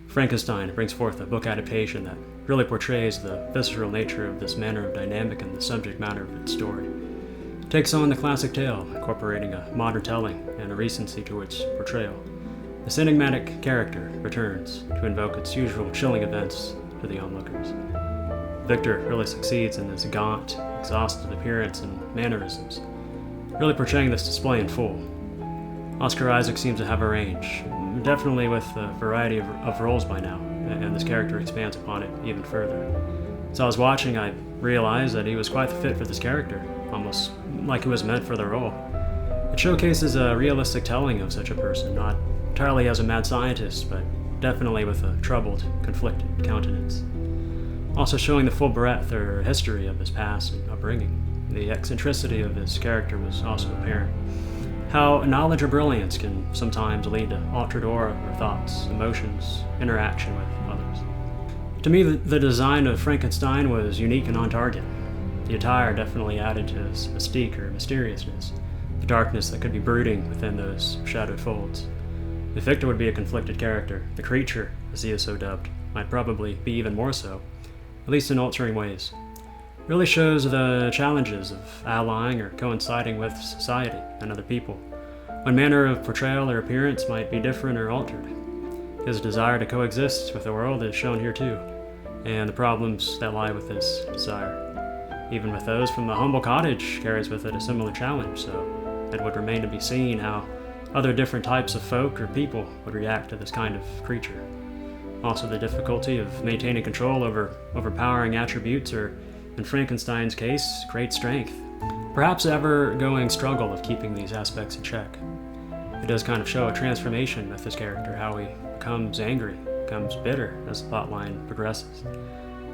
Frankenstein brings forth a book adaptation that really portrays the visceral nature of this manner of dynamic and the subject matter of its story. It takes on the classic tale, incorporating a modern telling and a recency to its portrayal. This enigmatic character returns to invoke its usual chilling events to the onlookers. Victor really succeeds in his gaunt, exhausted appearance and mannerisms, really portraying this display in full. Oscar Isaac seems to have a range, definitely with a variety of roles by now, and this character expands upon it even further. As I was watching, I realized that he was quite the fit for this character, almost like he was meant for the role. It showcases a realistic telling of such a person, not entirely as a mad scientist, but definitely with a troubled, conflicted countenance. Also showing the full breadth or history of his past and upbringing. The eccentricity of his character was also apparent. How knowledge or brilliance can sometimes lead to altered aura or thoughts, emotions, interaction with others. To me, the design of Frankenstein was unique and on target. The attire definitely added to his mystique or mysteriousness, the darkness that could be brooding within those shadowed folds. If Victor would be a conflicted character, the creature, as he is so dubbed, might probably be even more so, at least in altering ways. It really shows the challenges of allying or coinciding with society and other people, when manner of portrayal or appearance might be different or altered. His desire to coexist with the world is shown here too, and the problems that lie with this desire. Even with those from the humble cottage carries with it a similar challenge, so it would remain to be seen how other different types of folk or people would react to this kind of creature. Also the difficulty of maintaining control over overpowering attributes or, in Frankenstein's case, great strength. Perhaps the ever-going struggle of keeping these aspects in check. It does kind of show a transformation with this character, how he becomes angry, becomes bitter as the plotline progresses.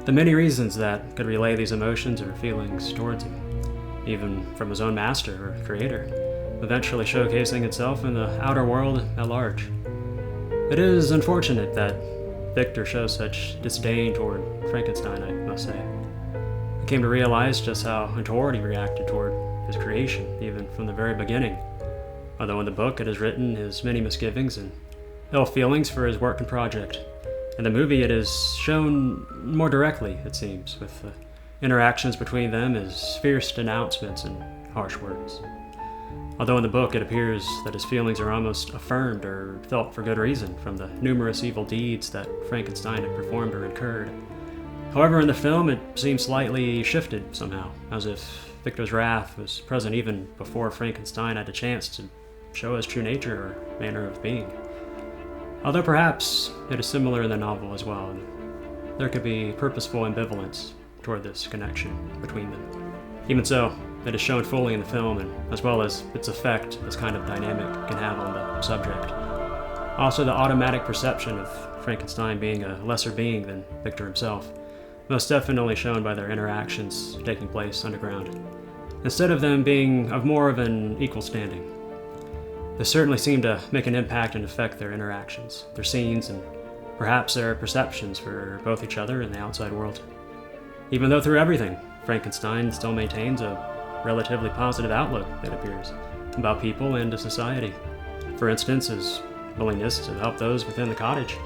The many reasons that could relay these emotions or feelings towards him, even from his own master or creator, eventually showcasing itself in the outer world at large. It is unfortunate that Victor shows such disdain toward Frankenstein, I must say. I came to realize just how untoward he reacted toward his creation, even from the very beginning. Although in the book it is written his many misgivings and ill feelings for his work and project. In the movie it is shown more directly, it seems, with the interactions between them as fierce denouncements and harsh words. Although in the book it appears that his feelings are almost affirmed or felt for good reason from the numerous evil deeds that Frankenstein had performed or incurred. However, in the film it seems slightly shifted somehow, as if Victor's wrath was present even before Frankenstein had a chance to show his true nature or manner of being. Although perhaps it is similar in the novel as well, and there could be purposeful ambivalence toward this connection between them. Even so, it is shown fully in the film, and as well as its effect this kind of dynamic can have on the subject. Also, the automatic perception of Frankenstein being a lesser being than Victor himself, most definitely shown by their interactions taking place underground, instead of them being of more of an equal standing. This certainly seemed to make an impact and affect their interactions, their scenes, and perhaps their perceptions for both each other and the outside world. Even though through everything, Frankenstein still maintains a relatively positive outlook, it appears, about people and to society. For instance, his willingness to help those within the cottage,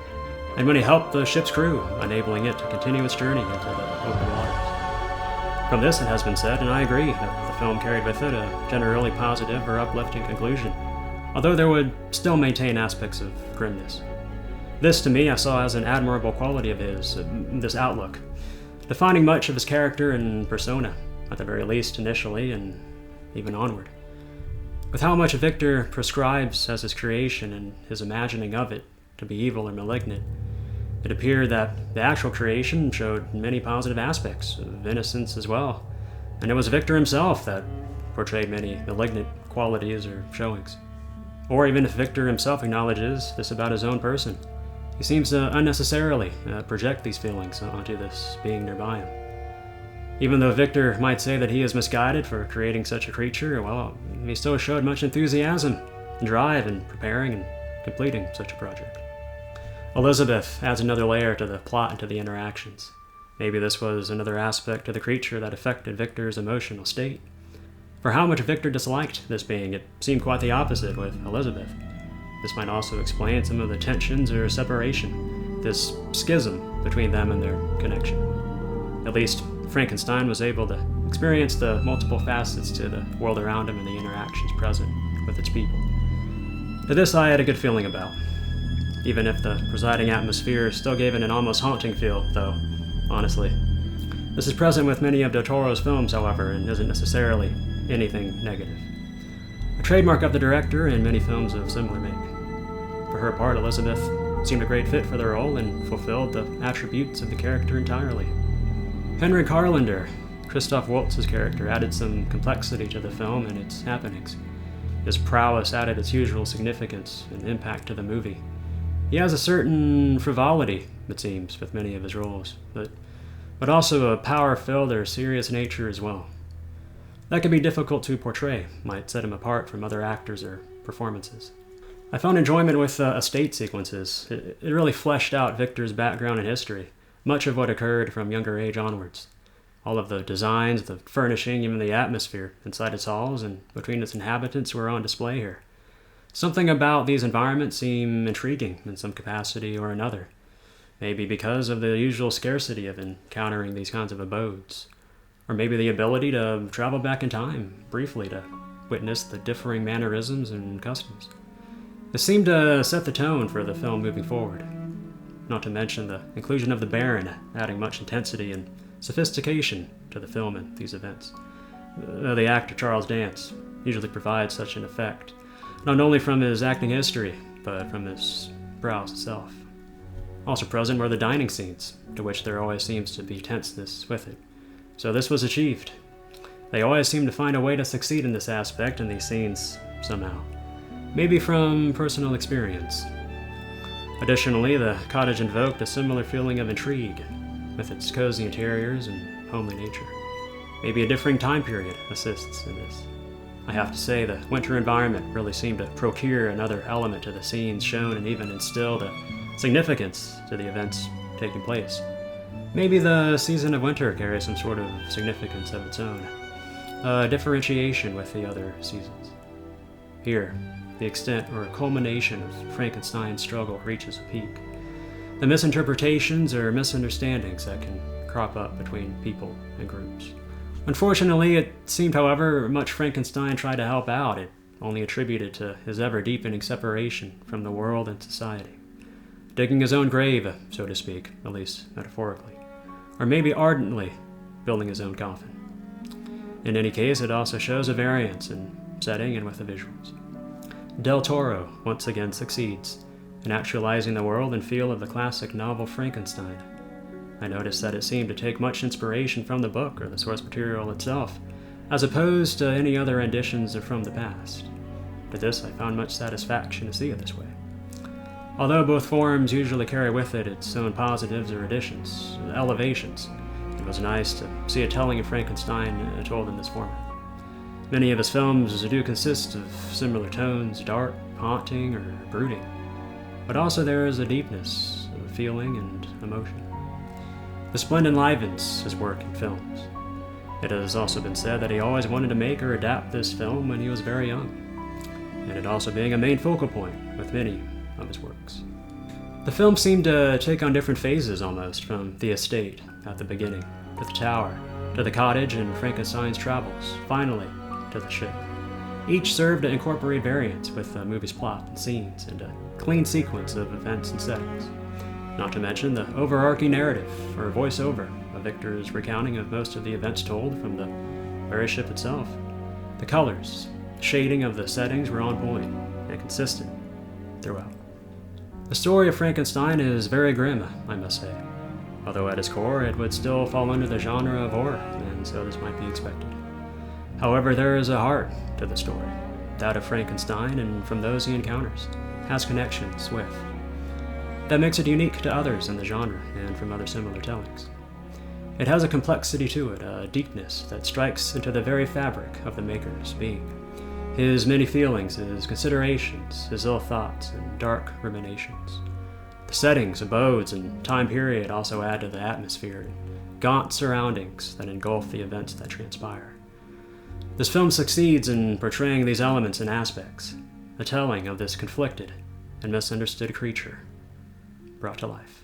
and when he helped the ship's crew, enabling it to continue its journey into the open waters. From this, it has been said, and I agree, that the film carried with it a generally positive or uplifting conclusion, although there would still maintain aspects of grimness. This, to me, I saw as an admirable quality of his, this outlook, defining much of his character and persona, at the very least initially and even onward. With how much Victor prescribes as his creation and his imagining of it to be evil or malignant, it appeared that the actual creation showed many positive aspects of innocence as well, and it was Victor himself that portrayed many malignant qualities or showings. Or even if Victor himself acknowledges this about his own person, he seems to unnecessarily project these feelings onto this being nearby him. Even though Victor might say that he is misguided for creating such a creature, well, he still showed much enthusiasm and drive in preparing and completing such a project. Elizabeth adds another layer to the plot and to the interactions. Maybe this was another aspect of the creature that affected Victor's emotional state. For how much Victor disliked this being, it seemed quite the opposite with Elizabeth. This might also explain some of the tensions or separation this schism between them and their connection. At least, Frankenstein was able to experience the multiple facets to the world around him and the interactions present with its people. To this I had a good feeling about, even if the presiding atmosphere still gave it an almost haunting feel, though, honestly. This is present with many of Del Toro's films, however, and isn't necessarily anything negative. A trademark of the director and many films of similar make. For her part, Elizabeth seemed a great fit for the role and fulfilled the attributes of the character entirely. Henrik Harlander, Christoph Waltz's character, added some complexity to the film and its happenings. His prowess added its usual significance and impact to the movie. He has a certain frivolity, it seems, with many of his roles, but also a power-filled or serious nature as well. That can be difficult to portray, might set him apart from other actors or performances. I found enjoyment with estate sequences. It really fleshed out Victor's background and history, much of what occurred from younger age onwards. All of the designs, the furnishing, even the atmosphere inside its halls and between its inhabitants were on display here. Something about these environments seemed intriguing in some capacity or another, maybe because of the usual scarcity of encountering these kinds of abodes, or maybe the ability to travel back in time briefly to witness the differing mannerisms and customs. It seemed to set the tone for the film moving forward, not to mention the inclusion of the Baron, adding much intensity and sophistication to the film and these events. The actor Charles Dance usually provides such an effect, not only from his acting history, but from his prowess itself. Also present were the dining scenes, to which there always seems to be tenseness with it. So this was achieved. They always seem to find a way to succeed in this aspect in these scenes, somehow. Maybe from personal experience. Additionally, the cottage invoked a similar feeling of intrigue, with its cozy interiors and homely nature. Maybe a differing time period assists in this. I have to say, the winter environment really seemed to procure another element to the scenes shown and even instilled a significance to the events taking place. Maybe the season of winter carries some sort of significance of its own, a differentiation with the other seasons. Here, the extent or culmination of Frankenstein's struggle reaches a peak. The misinterpretations or misunderstandings that can crop up between people and groups. Unfortunately, it seemed, however much Frankenstein tried to help out, it only attributed to his ever-deepening separation from the world and society. Digging his own grave, so to speak, at least metaphorically. Or maybe ardently building his own coffin. In any case, it also shows a variance in setting and with the visuals. Del Toro once again succeeds in actualizing the world and feel of the classic novel Frankenstein. I noticed that it seemed to take much inspiration from the book or the source material itself, as opposed to any other renditions from the past. To this, I found much satisfaction to see it this way. Although both forms usually carry with it its own positives or additions, elevations, it was nice to see a telling of Frankenstein told in this format. Many of his films do consist of similar tones, dark, haunting, or brooding, but also there is a deepness of feeling and emotion. The splendid enlivens his work in films. It has also been said that he always wanted to make or adapt this film when he was very young, and it also being a main focal point with many of his works. The film seemed to take on different phases almost, from the estate at the beginning, to the tower, to the cottage and Frankenstein's travels, finally to the ship. Each served to incorporate variants with the movie's plot and scenes, and a clean sequence of events and settings. Not to mention the overarching narrative, or voiceover, of Victor's recounting of most of the events told from the very ship itself. The colors, shading of the settings were on point and consistent throughout. The story of Frankenstein is very grim, I must say, although at its core it would still fall under the genre of horror, and so this might be expected. However, there is a heart to the story, that of Frankenstein, and from those he encounters, has connections with. That makes it unique to others in the genre and from other similar tellings. It has a complexity to it, a deepness that strikes into the very fabric of the maker's being. His many feelings, his considerations, his ill thoughts, and dark ruminations. The settings, abodes, and time period also add to the atmosphere and gaunt surroundings that engulf the events that transpire. This film succeeds in portraying these elements and aspects, a telling of this conflicted and misunderstood creature brought to life.